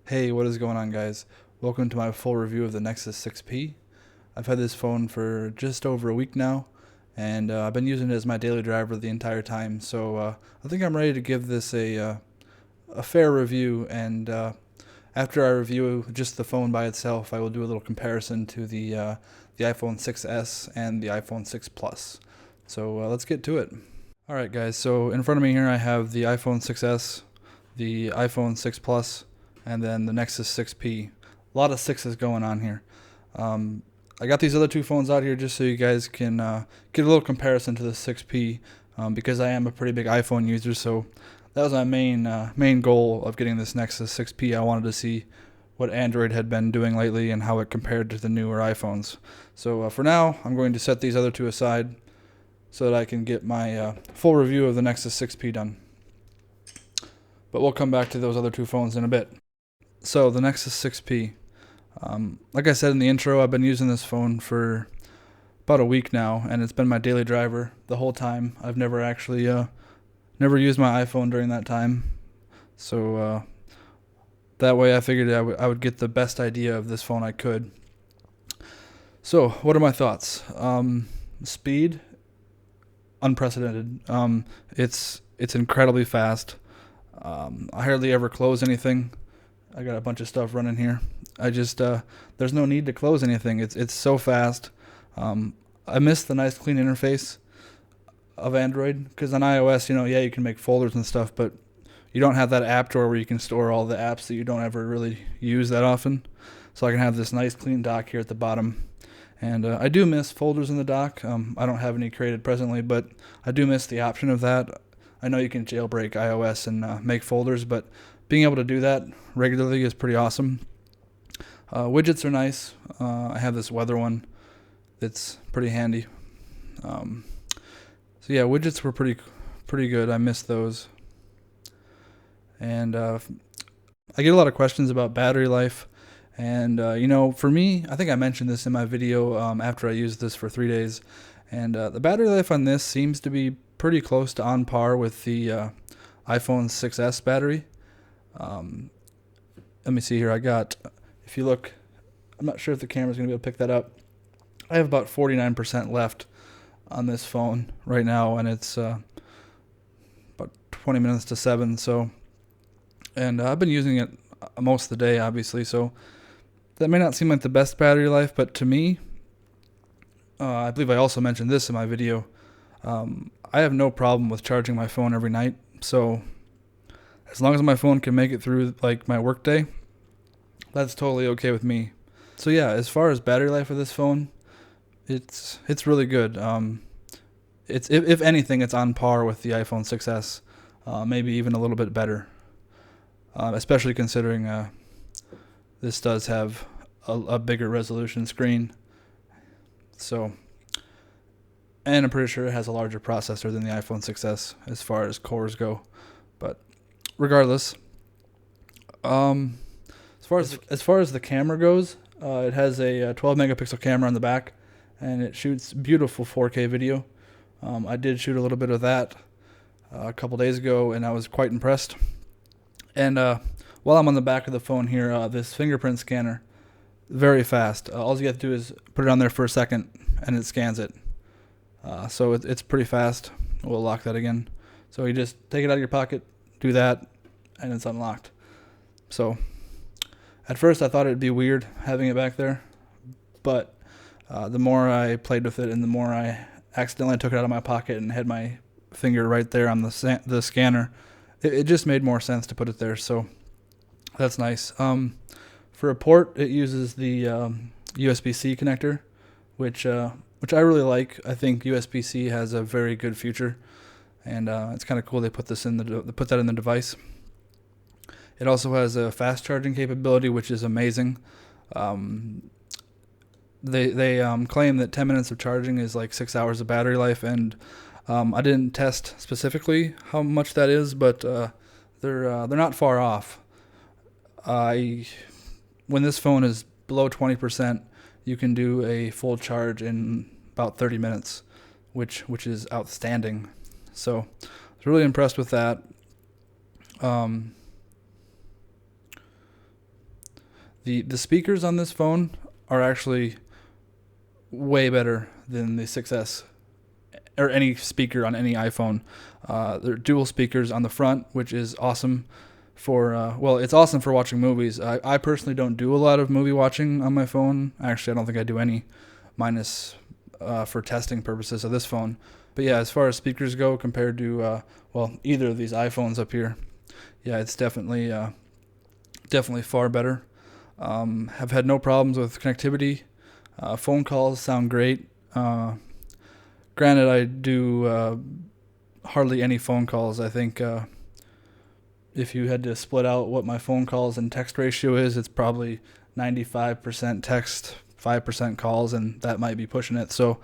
Hey, what is going on, guys? Welcome to my full review of the Nexus 6P. I've had this phone for just over a week now, and I've been using it as my daily driver the entire time, so I think I'm ready to give this a fair review, and after I review just the phone by itself, I will do a little comparison to the iPhone 6s and the iPhone 6 Plus. So let's get to it. Alright guys, so in front of me here I have the iPhone 6s, the iPhone 6 Plus, and then the Nexus 6P. A lot of sixes going on here. I got these other two phones out here just so you guys can get a little comparison to the 6P, because I am a pretty big iPhone user, so that was my main goal of getting this Nexus 6P. I wanted to see what Android had been doing lately and how it compared to the newer iPhones. So for now, I'm going to set these other two aside so that I can get my full review of the Nexus 6P done. But we'll come back to those other two phones in a bit. So the Nexus 6P, like I said in the intro, I've been using this phone for about a week now, and it's been my daily driver the whole time. I've never actually never used my iPhone during that time, so that way I figured I would get the best idea of this phone I could. So what are my thoughts? Speed, unprecedented. It's incredibly fast. I hardly ever close anything. I got a bunch of stuff running here. I just there's no need to close anything. It's so fast. I miss the nice clean interface of Android, because on iOS, yeah, you can make folders and stuff, but you don't have that app drawer where you can store all the apps that you don't ever really use that often. So I can have this nice clean dock here at the bottom. And I do miss folders in the dock. I don't have any created presently, but I do miss the option of that. I know you can jailbreak iOS and make folders, but being able to do that regularly is pretty awesome. Widgets are nice. I have this weather one that's pretty handy. So yeah, widgets were pretty good. I missed those. And I get a lot of questions about battery life. And for me, I think I mentioned this in my video after I used this for 3 days. And the battery life on this seems to be pretty close to on par with the iPhone 6s battery. Let me see here. If you look, I'm not sure if the camera's going to be able to pick that up. I have about 49% left on this phone right now, and it's about 20 minutes to 7. So, and I've been using it most of the day, obviously. So that may not seem like the best battery life, but to me, I believe I also mentioned this in my video. I have no problem with charging my phone every night. So as long as my phone can make it through like my work day, that's totally okay with me. So yeah, as far as battery life of this phone, it's really good. It's if anything, it's on par with the iPhone 6s, maybe even a little bit better. Especially considering this does have a bigger resolution screen. So, and I'm pretty sure it has a larger processor than the iPhone 6s as far as cores go. But regardless, as far as the camera goes, it has a 12 megapixel camera on the back, and it shoots beautiful 4K video. I did shoot a little bit of that a couple days ago, and I was quite impressed. And while I'm on the back of the phone here, this fingerprint scanner, very fast. All you have to do is put it on there for a second, and it scans it. So it's pretty fast. We'll lock that again. So you just take it out of your pocket, do that, and it's unlocked. So at first I thought it'd be weird having it back there, but the more I played with it and the more I accidentally took it out of my pocket and had my finger right there on the scanner, it just made more sense to put it there. So that's nice. For a port, it uses the USB-C connector, which I really like. I think USB-C has a very good future, and it's kind of cool they put that in the device. It also has a fast charging capability, which is amazing. They claim that 10 minutes of charging is like 6 hours of battery life, and I didn't test specifically how much that is, but they're not far off. When this phone is below 20%, you can do a full charge in about 30 minutes, which is outstanding. So I was really impressed with that. The speakers on this phone are actually way better than the 6S or any speaker on any iPhone. They're dual speakers on the front, which is awesome it's awesome for watching movies. I personally don't do a lot of movie watching on my phone. Actually, I don't think I do any, minus for testing purposes of this phone. But yeah, as far as speakers go, compared to either of these iPhones up here, yeah, it's definitely far better. Have had no problems with connectivity. Phone calls sound great. Granted, I do hardly any phone calls. I think if you had to split out what my phone calls and text ratio is, it's probably 95% text, 5% calls, and that might be pushing it. So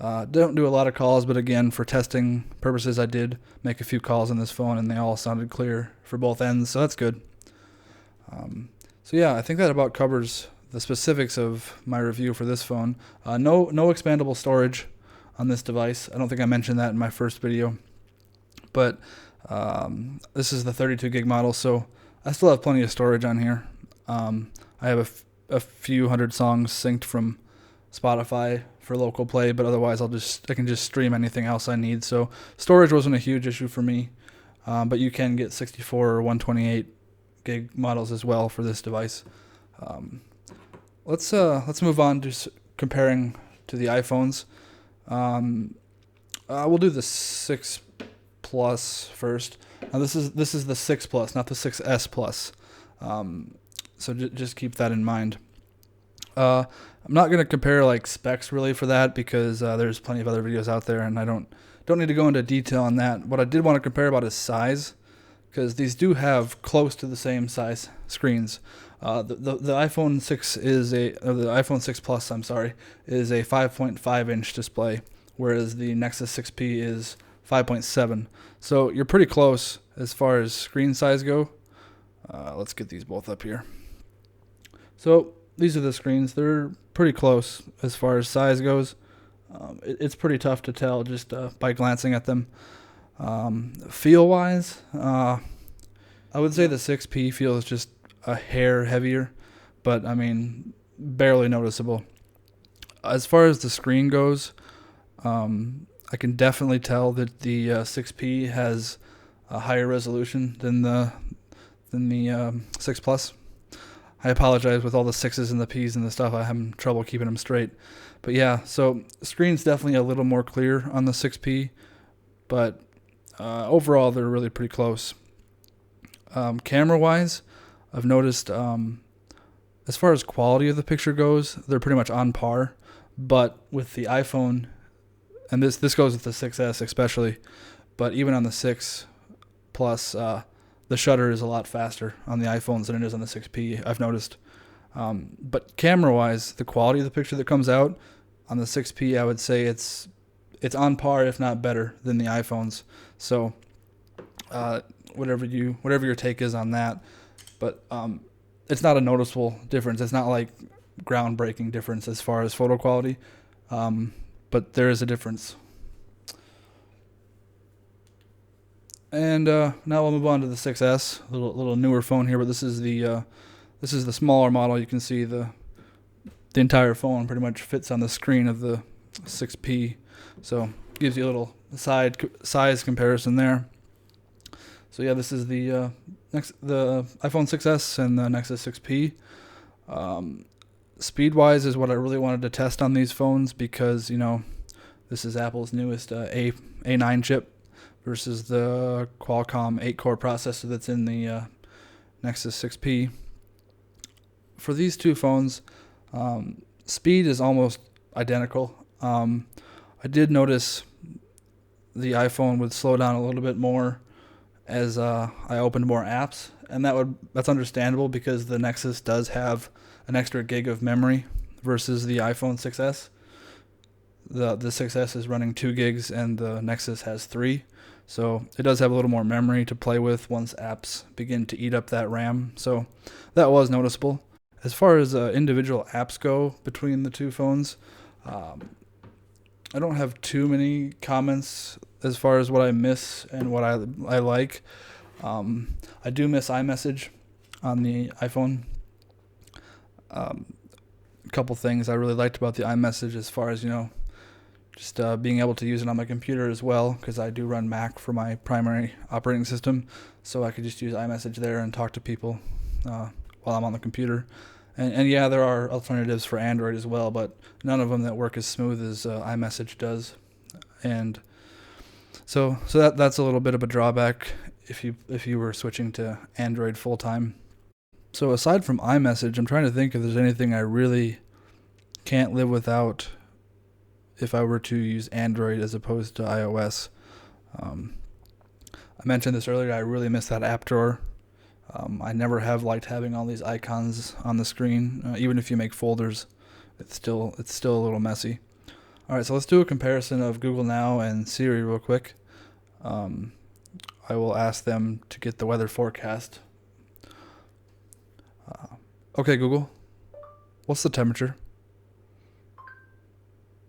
don't do a lot of calls, but again, for testing purposes, I did make a few calls on this phone, and they all sounded clear for both ends, so that's good. So yeah, I think that about covers the specifics of my review for this phone. No expandable storage on this device. I don't think I mentioned that in my first video, but this is the 32 gig model, so I still have plenty of storage on here. I have a few hundred songs synced from Spotify for local play, but otherwise I can just stream anything else I need. So storage wasn't a huge issue for me, but you can get 64 or 128 gig models as well for this device. Let's move on to comparing to the iPhones. We'll do the 6 Plus first. Now this is the 6 Plus, not the 6S Plus. So just keep that in mind. I'm not going to compare like specs really for that because there's plenty of other videos out there, and I don't need to go into detail on that. What I did want to compare about is size, because these do have close to the same size screens. The iPhone 6 the iPhone 6 Plus, I'm sorry, is a 5.5 inch display, whereas the Nexus 6P is 5.7. So you're pretty close as far as screen size go. Let's get these both up here. So these are the screens. They're pretty close as far as size goes. It's pretty tough to tell just by glancing at them. Feel-wise, I would say the 6P feels just a hair heavier, but I mean, barely noticeable. As far as the screen goes, I can definitely tell that the 6P has a higher resolution than the 6 Plus. I apologize with all the 6s and the Ps and the stuff. I have trouble keeping them straight. But yeah, so screen's definitely a little more clear on the 6P, but overall they're really pretty close. Camera-wise, I've noticed as far as quality of the picture goes, they're pretty much on par. But with the iPhone, and this goes with the 6S especially, but even on the 6 Plus, the shutter is a lot faster on the iPhones than it is on the 6P, I've noticed. But camera-wise, the quality of the picture that comes out on the 6P, I would say it's on par, if not better, than the iPhones. So whatever your take is on that, but it's not a noticeable difference. It's not like groundbreaking difference as far as photo quality, but there is a difference. And now we'll move on to the 6S, a little newer phone here, but this is the smaller model. You can see the entire phone pretty much fits on the screen of the 6P, so gives you a little size comparison there. So yeah, this is the iPhone 6S and the Nexus 6P. Speed-wise is what I really wanted to test on these phones because, you know, this is Apple's newest A9 chip versus the Qualcomm 8-core processor that's in the Nexus 6P. For these two phones, speed is almost identical. I did notice the iPhone would slow down a little bit more as I opened more apps, and that's understandable because the Nexus does have an extra gig of memory versus the iPhone 6S. The 6S is running 2 gigs and the Nexus has 3. So it does have a little more memory to play with once apps begin to eat up that RAM. So that was noticeable. As far as individual apps go between the two phones, I don't have too many comments as far as what I miss and what I like. I do miss iMessage on the iPhone. A couple things I really liked about the iMessage as far as, just being able to use it on my computer as well, because I do run Mac for my primary operating system, so I could just use iMessage there and talk to people while I'm on the computer. And yeah, there are alternatives for Android as well, but none of them that work as smooth as iMessage does. And so that's a little bit of a drawback if you were switching to Android full time. So aside from iMessage, I'm trying to think if there's anything I really can't live without if I were to use Android as opposed to iOS. I mentioned this earlier, I really miss that app drawer. I never have liked having all these icons on the screen. Even if you make folders, it's still a little messy. All right, so let's do a comparison of Google Now and Siri real quick. I will ask them to get the weather forecast. Okay, Google, what's the temperature?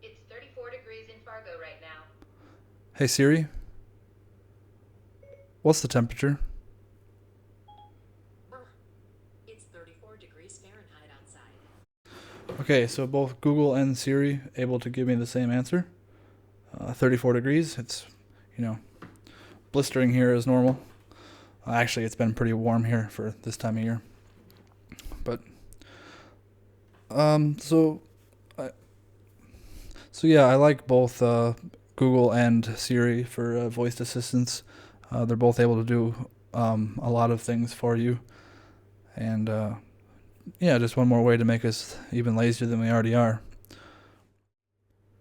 It's 34 degrees in Fargo right now. Hey Siri, what's the temperature? It's 34 degrees Fahrenheit outside. Okay, so both Google and Siri able to give me the same answer. 34 degrees. It's, blistering here as normal. Actually, it's been pretty warm here for this time of year. But so yeah, I like both Google and Siri for voice assistants. They're both able to do a lot of things for you, and yeah, just one more way to make us even lazier than we already are.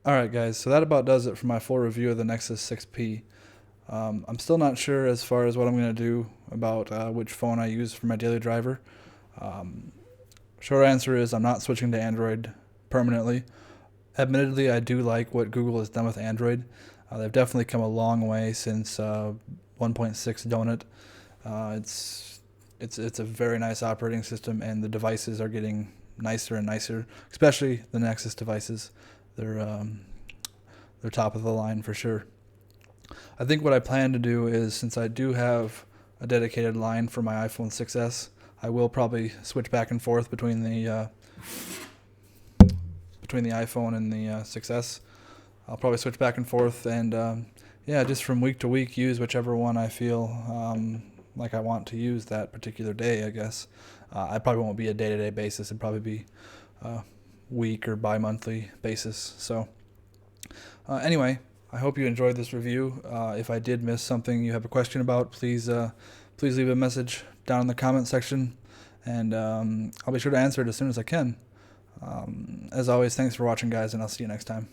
Alright guys, so that about does it for my full review of the Nexus 6P. I'm still not sure as far as what I'm going to do about which phone I use for my daily driver. Short answer is I'm not switching to Android permanently. Admittedly, I do like what Google has done with Android. They've definitely come a long way since 1.6 Donut. It's a very nice operating system, and the devices are getting nicer and nicer, especially the Nexus devices. They're top of the line for sure. I think what I plan to do is, since I do have a dedicated line for my iPhone 6s, I will probably switch back and forth between the iPhone and the 6s. I'll probably switch back and forth, and yeah, just from week to week, use whichever one I feel like I want to use that particular day, I guess. I probably won't be a day-to-day basis. It'd probably be week or bi-monthly basis. So anyway, I hope you enjoyed this review. If I did miss something you have a question about, please leave a message down in the comment section, and I'll be sure to answer it as soon as I can. As always, thanks for watching, guys, and I'll see you next time.